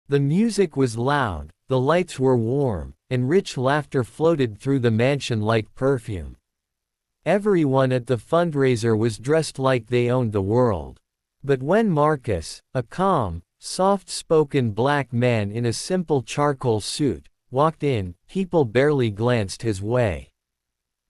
The music was loud, the lights were warm, and rich laughter floated through the mansion like perfume. Everyone at the fundraiser was dressed like they owned the world. But when Marcus, a calm, soft-spoken black man in a simple charcoal suit, walked in, people barely glanced his way.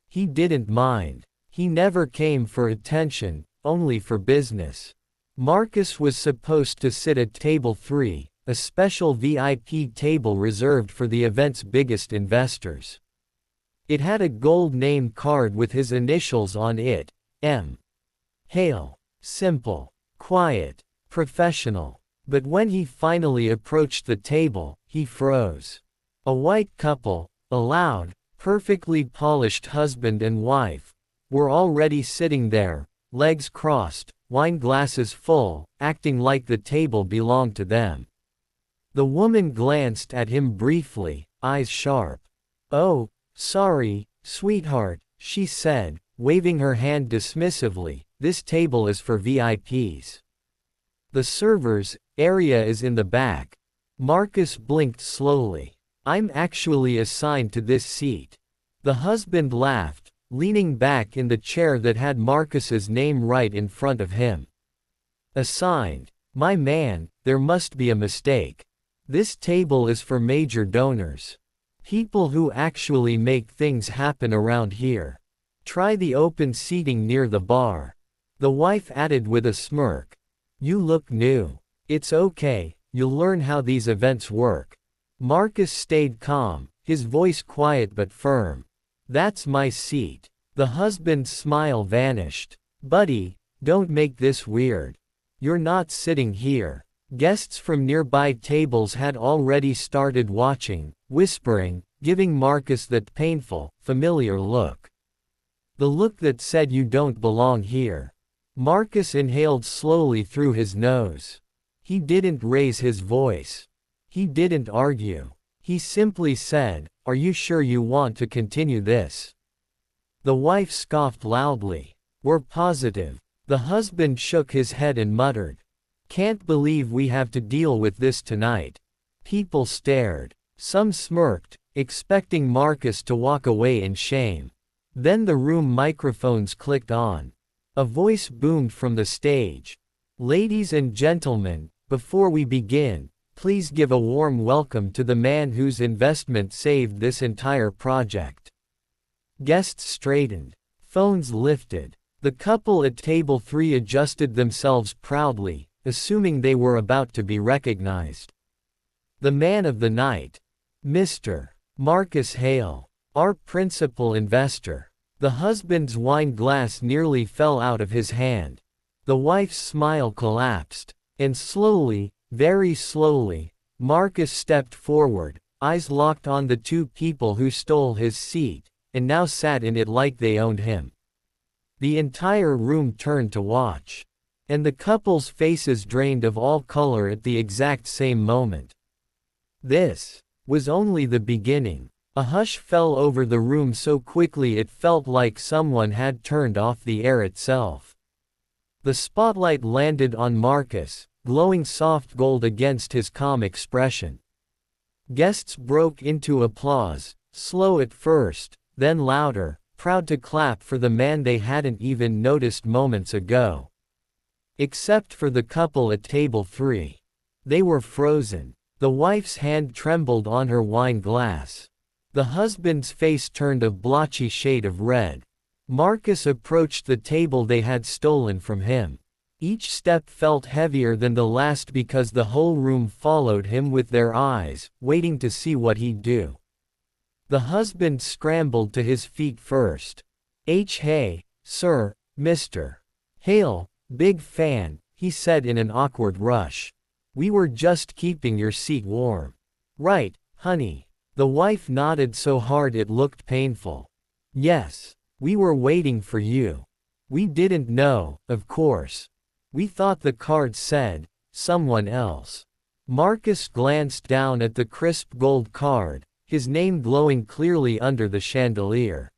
He didn't mind. He never came for attention, only for business. Marcus was supposed to sit at table 3, a special VIP table reserved for the event's biggest investors. It had a gold name card with his initials on it, M. Hale. Simple, quiet, professional. But when he finally approached the table, he froze. A white couple, a loud, perfectly polished husband and wife, were already sitting there, legs crossed, wine glasses full, acting like the table belonged to them. The woman glanced at him briefly, eyes sharp. "Oh, sorry, sweetheart," she said, waving her hand dismissively, "this table is for VIPs. The servers' area is in the back." Marcus blinked slowly. "I'm actually assigned to this seat." The husband laughed, leaning back in the chair that had Marcus's name right in front of him. "Assigned? My man, there must be a mistake. This table is for major donors. People who actually make things happen around here. Try the open seating near the bar." The wife added with a smirk. "You look new. It's okay, you'll learn how these events work." Marcus stayed calm, his voice quiet but firm. "That's my seat." The husband's smile vanished. "Buddy, don't make this weird. You're not sitting here." Guests from nearby tables had already started watching, whispering, giving Marcus that painful, familiar look. The look that said you don't belong here. Marcus inhaled slowly through his nose. He didn't raise his voice. He didn't argue. He simply said, "Are you sure you want to continue this?" The wife scoffed loudly. "We're positive." The husband shook his head and muttered, "Can't believe we have to deal with this tonight." People stared. Some smirked, expecting Marcus to walk away in shame. Then the room microphones clicked on. A voice boomed from the stage. "Ladies and gentlemen, before we begin, please give a warm welcome to the man whose investment saved this entire project." Guests straightened. Phones lifted. The couple at table 3 adjusted themselves proudly, assuming they were about to be recognized. The man of the night. Mr. Marcus Hale. Our principal investor. The husband's wine glass nearly fell out of his hand. The wife's smile collapsed. And slowly, very slowly, Marcus stepped forward, eyes locked on the two people who stole his seat, and now sat in it like they owned him. The entire room turned to watch. And the couple's faces drained of all color at the exact same moment. This was only the beginning. A hush fell over the room so quickly it felt like someone had turned off the air itself. The spotlight landed on Marcus, glowing soft gold against his calm expression. Guests broke into applause, slow at first, then louder, proud to clap for the man they hadn't even noticed moments ago. Except for the couple at table 3. They were frozen. The wife's hand trembled on her wine glass. The husband's face turned a blotchy shade of red. Marcus approached the table they had stolen from him. Each step felt heavier than the last because the whole room followed him with their eyes, waiting to see what he'd do. The husband scrambled to his feet first. "Hey, sir, Mr. Hale, big fan," he said in an awkward rush. "We were just keeping your seat warm." "Right, honey." The wife nodded so hard it looked painful. "Yes. We were waiting for you. We didn't know, of course. We thought the card said, someone else." Marcus glanced down at the crisp gold card, his name glowing clearly under the chandelier.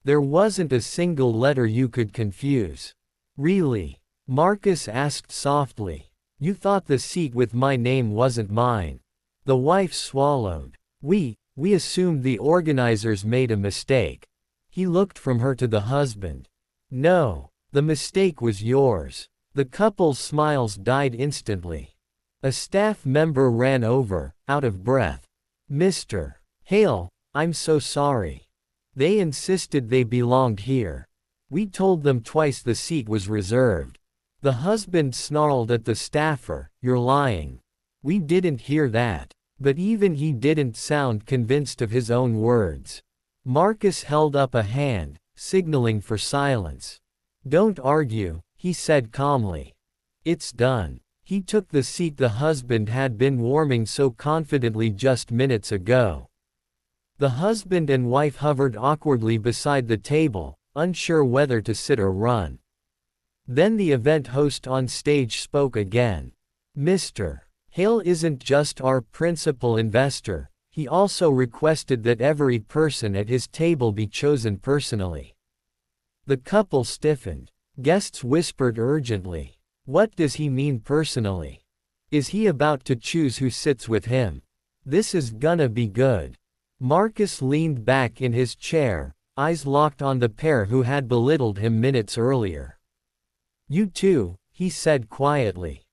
There wasn't a single letter you could confuse. "Really?" Marcus asked softly. You thought the seat with my name wasn't mine. The wife swallowed. We assumed the organizers made a mistake. He looked from her to the husband. No, the mistake was yours. The couple's smiles died instantly. A staff member ran over, out of breath. Mr. Hale, I'm so sorry. They insisted they belonged here. We told them twice the seat was reserved. The husband snarled at the staffer, "You're lying. We didn't hear that." But even he didn't sound convinced of his own words. Marcus held up a hand, signaling for silence. "Don't argue," he said calmly. "It's done." He took the seat the husband had been warming so confidently just minutes ago. The husband and wife hovered awkwardly beside the table, unsure whether to sit or run. Then the event host on stage spoke again. "Mr. Hale isn't just our principal investor, he also requested that every person at his table be chosen personally." The couple stiffened. Guests whispered urgently. "What does he mean personally? Is he about to choose who sits with him? This is gonna be good." Marcus leaned back in his chair, eyes locked on the pair who had belittled him minutes earlier. "You too," he said quietly.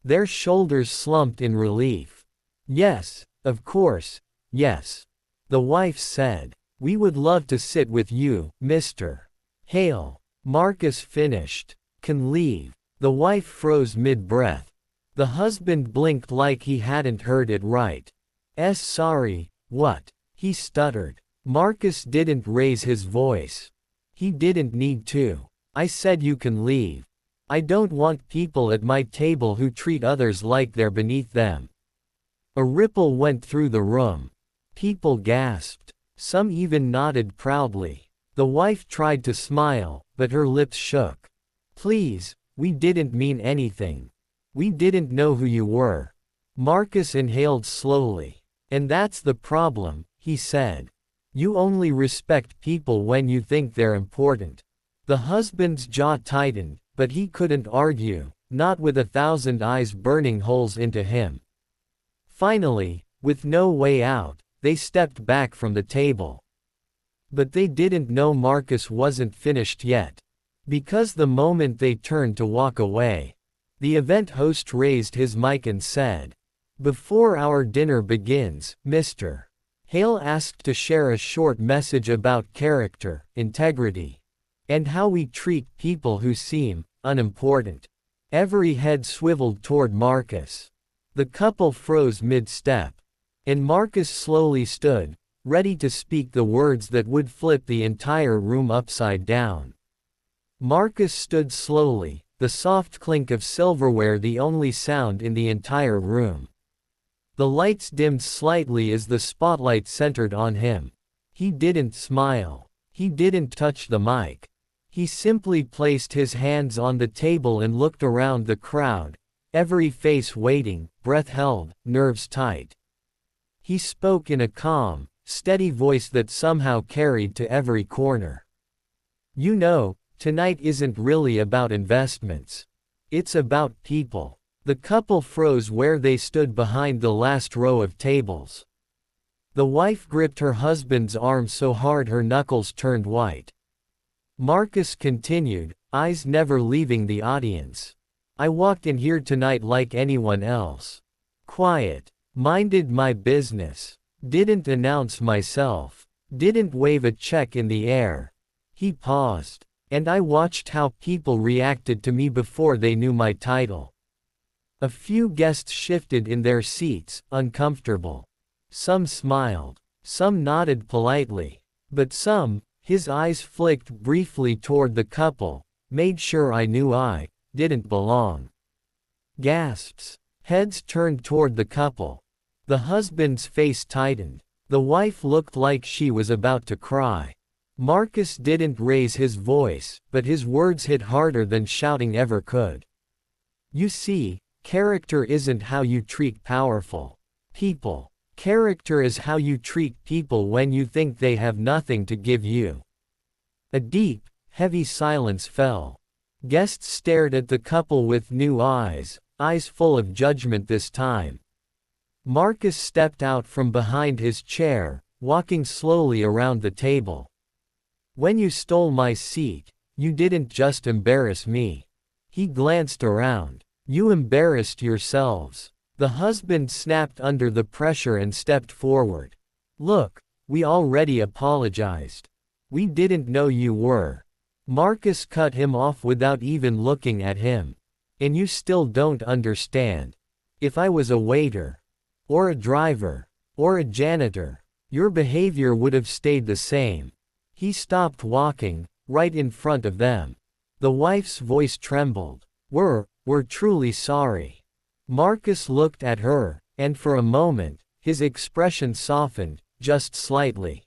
Their shoulders slumped in relief. "Yes, of course, yes," the wife said. "We would love to sit with you, Mr. Hale." Marcus finished. "Can leave." The wife froze mid-breath. The husband blinked like he hadn't heard it right. Sorry, what?" he stuttered. Marcus didn't raise his voice. He didn't need to. "I said you can leave. I don't want people at my table who treat others like they're beneath them." A ripple went through the room. People gasped. Some even nodded proudly. The wife tried to smile, but her lips shook. "Please, we didn't mean anything. We didn't know who you were." Marcus inhaled slowly. "And that's the problem," he said. "You only respect people when you think they're important." The husband's jaw tightened, but he couldn't argue, not with 1,000 eyes burning holes into him. Finally, with no way out, they stepped back from the table. But they didn't know Marcus wasn't finished yet. Because the moment they turned to walk away, the event host raised his mic and said, "Before our dinner begins, Mr. Hale asked to share a short message about character, integrity, and how we treat people who seem unimportant." Every head swiveled toward Marcus. The couple froze mid-step. And Marcus slowly stood, ready to speak the words that would flip the entire room upside down. Marcus stood slowly, the soft clink of silverware the only sound in the entire room. The lights dimmed slightly as the spotlight centered on him. He didn't smile. He didn't touch the mic. He simply placed his hands on the table and looked around the crowd, every face waiting, breath held, nerves tight. He spoke in a calm, steady voice that somehow carried to every corner. "You know, tonight isn't really about investments. It's about people." The couple froze where they stood behind the last row of tables. The wife gripped her husband's arm so hard her knuckles turned white. Marcus continued, eyes never leaving the audience. "I walked in here tonight like anyone else. Quiet. Minded my business. Didn't announce myself. Didn't wave a check in the air." He paused. "And I watched how people reacted to me before they knew my title." A few guests shifted in their seats, uncomfortable. Some smiled. Some nodded politely. But some, his eyes flicked briefly toward the couple, made sure I knew I didn't belong. Gasps. Heads turned toward the couple. The husband's face tightened. The wife looked like she was about to cry. Marcus didn't raise his voice, but his words hit harder than shouting ever could. "You see, character isn't how you treat powerful people. Character is how you treat people when you think they have nothing to give you." A deep, heavy silence fell. Guests stared at the couple with new eyes, eyes full of judgment this time. Marcus stepped out from behind his chair, walking slowly around the table. "When you stole my seat, you didn't just embarrass me." He glanced around. "You embarrassed yourselves." The husband snapped under the pressure and stepped forward. "Look, we already apologized. We didn't know you were." Marcus cut him off without even looking at him. "And you still don't understand. If I was a waiter, or a driver, or a janitor, your behavior would have stayed the same." He stopped walking, right in front of them. The wife's voice trembled. We're truly sorry." Marcus looked at her, and for a moment, his expression softened, just slightly.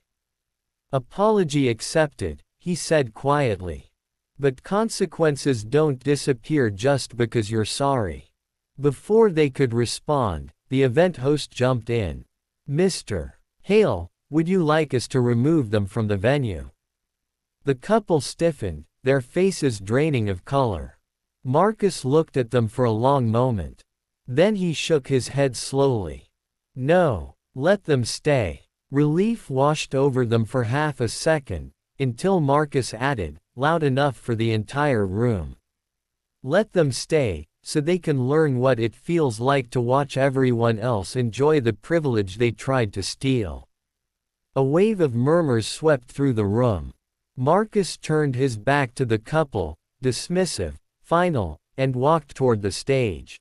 "Apology accepted," he said quietly. "But consequences don't disappear just because you're sorry." Before they could respond, the event host jumped in. "Mr. Hale, would you like us to remove them from the venue?" The couple stiffened, their faces draining of color. Marcus looked at them for a long moment. Then he shook his head slowly. "No, let them stay." Relief washed over them for half a second, until Marcus added, loud enough for the entire room. "Let them stay, so they can learn what it feels like to watch everyone else enjoy the privilege they tried to steal." A wave of murmurs swept through the room. Marcus turned his back to the couple, dismissive, final, and walked toward the stage.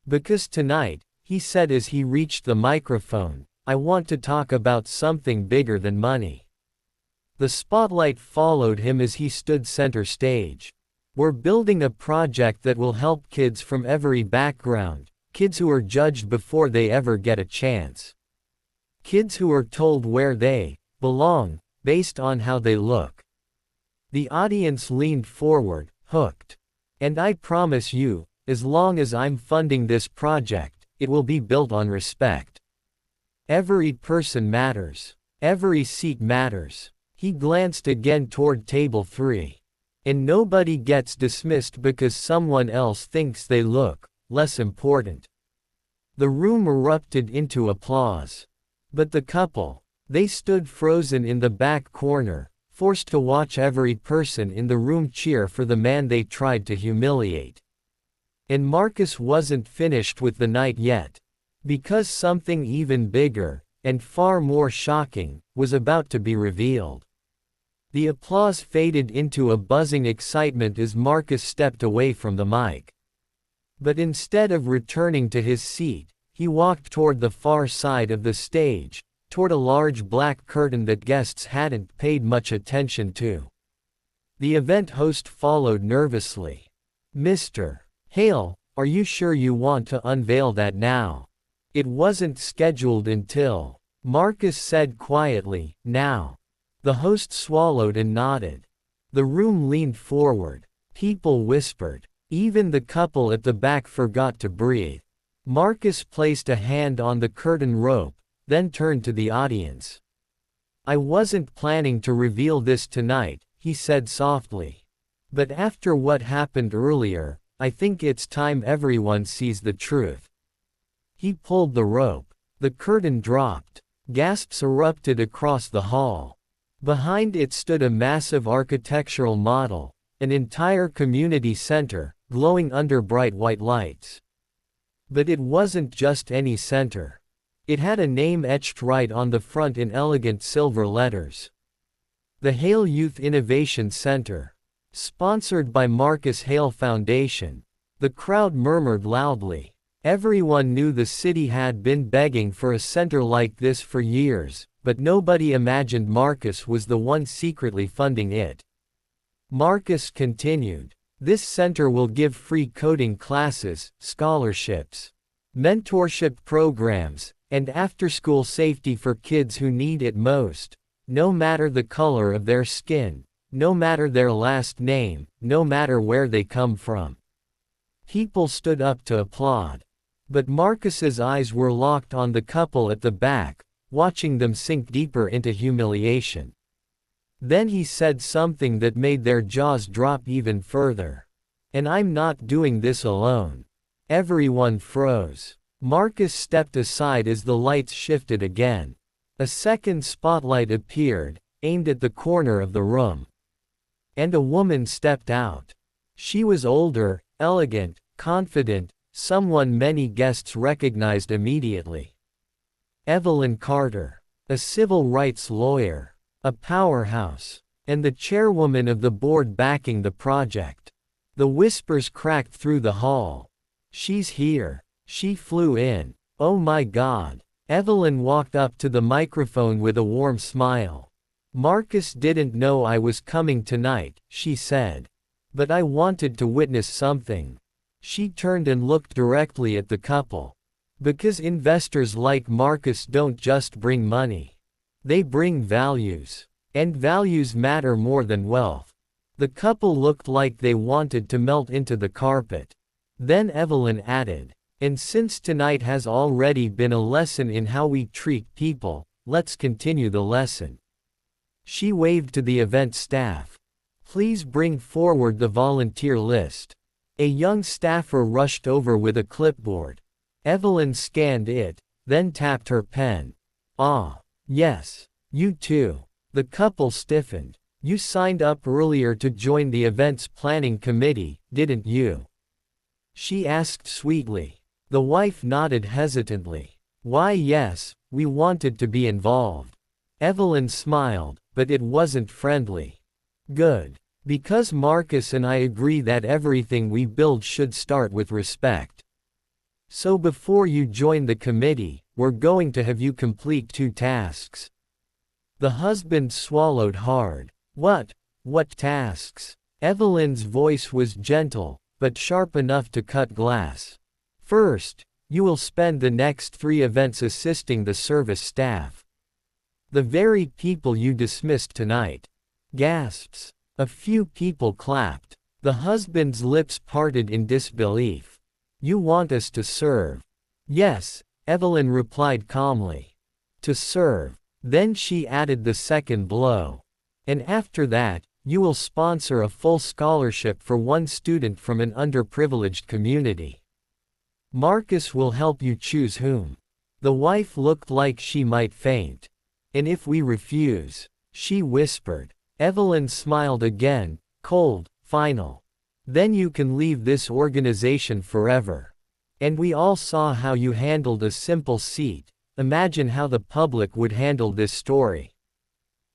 "Because tonight," he said as he reached the microphone, "I want to talk about something bigger than money." The spotlight followed him as he stood center stage. "We're building a project that will help kids from every background, kids who are judged before they ever get a chance. Kids who are told where they belong, based on how they look." The audience leaned forward, hooked. "And I promise you, as long as I'm funding this project, it will be built on respect. Every person matters. Every seat matters." He glanced again toward table 3. "And nobody gets dismissed because someone else thinks they look less important." The room erupted into applause. But the couple, they stood frozen in the back corner, forced to watch every person in the room cheer for the man they tried to humiliate. And Marcus wasn't finished with the night yet. Because something even bigger, and far more shocking, was about to be revealed. The applause faded into a buzzing excitement as Marcus stepped away from the mic. But instead of returning to his seat, he walked toward the far side of the stage, toward a large black curtain that guests hadn't paid much attention to. The event host followed nervously. "Mr. Hale, are you sure you want to unveil that now? It wasn't scheduled until," Marcus said quietly, "now." The host swallowed and nodded. The room leaned forward. People whispered. Even the couple at the back forgot to breathe. Marcus placed a hand on the curtain rope, then turned to the audience. "I wasn't planning to reveal this tonight," he said softly. "But after what happened earlier, I think it's time everyone sees the truth." He pulled the rope. The curtain dropped. Gasps erupted across the hall. Behind it stood a massive architectural model, an entire community center, glowing under bright white lights. But it wasn't just any center. It had a name etched right on the front in elegant silver letters. The Hale Youth Innovation Center. Sponsored by Marcus Hale Foundation. The crowd murmured loudly. Everyone knew the city had been begging for a center like this for years, but nobody imagined Marcus was the one secretly funding it. Marcus continued. "This center will give free coding classes, scholarships, mentorship programs, and after-school safety for kids who need it most, no matter the color of their skin, no matter their last name, no matter where they come from." People stood up to applaud. But Marcus's eyes were locked on the couple at the back, watching them sink deeper into humiliation. Then he said something that made their jaws drop even further. "And I'm not doing this alone. Everyone froze. Marcus stepped aside as the lights shifted again. A second spotlight appeared, aimed at the corner of the room. And a woman stepped out. She was older, elegant, confident, someone many guests recognized immediately. Evelyn Carter, a civil rights lawyer, a powerhouse, and the chairwoman of the board backing the project. The whispers cracked through the hall. She's here. She flew in. Oh my God. Evelyn walked up to the microphone with a warm smile. Marcus didn't know I was coming tonight, she said. But I wanted to witness something. She turned and looked directly at the couple. Because investors like Marcus don't just bring money. They bring values. And values matter more than wealth. The couple looked like they wanted to melt into the carpet. Then Evelyn added, and since tonight has already been a lesson in how we treat people, let's continue the lesson. She waved to the event staff. Please bring forward the volunteer list. A young staffer rushed over with a clipboard. Evelyn scanned it, then tapped her pen. Ah, yes, you too. The couple stiffened. You signed up earlier to join the event's planning committee, didn't you? She asked sweetly. The wife nodded hesitantly. Why yes, we wanted to be involved. Evelyn smiled, but it wasn't friendly. Good. Because Marcus and I agree that everything we build should start with respect. So before you join the committee, we're going to have you complete 2 tasks. The husband swallowed hard. What tasks? Evelyn's voice was gentle, but sharp enough to cut glass. First, you will spend the next 3 events assisting the service staff. The very people you dismissed tonight. Gasps. A few people clapped. The husband's lips parted in disbelief. You want us to serve? Yes, Evelyn replied calmly. To serve. Then she added the second blow. And after that, you will sponsor a full scholarship for 1 student from an underprivileged community. Marcus will help you choose whom. The wife looked like she might faint. And if we refuse, she whispered. Evelyn smiled again, cold, final. Then you can leave this organization forever. And we all saw how you handled a simple seat. Imagine how the public would handle this story.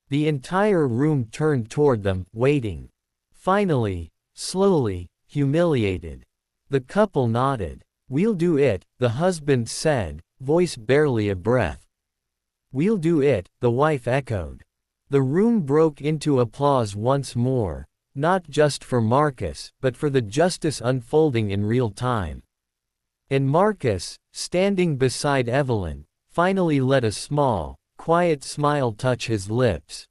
The entire room turned toward them, waiting. Finally, slowly, humiliated. The couple nodded. We'll do it, the husband said, voice barely a breath. We'll do it, the wife echoed. The room broke into applause once more, not just for Marcus, but for the justice unfolding in real time. And Marcus, standing beside Evelyn, finally let a small, quiet smile touch his lips.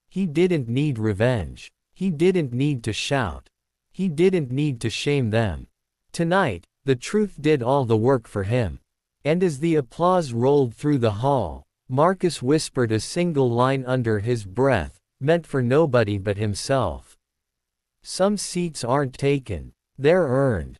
He didn't need revenge. He didn't need to shout. He didn't need to shame them. Tonight, the truth did all the work for him. And as the applause rolled through the hall, Marcus whispered a single line under his breath, meant for nobody but himself. Some seats aren't taken. They're earned.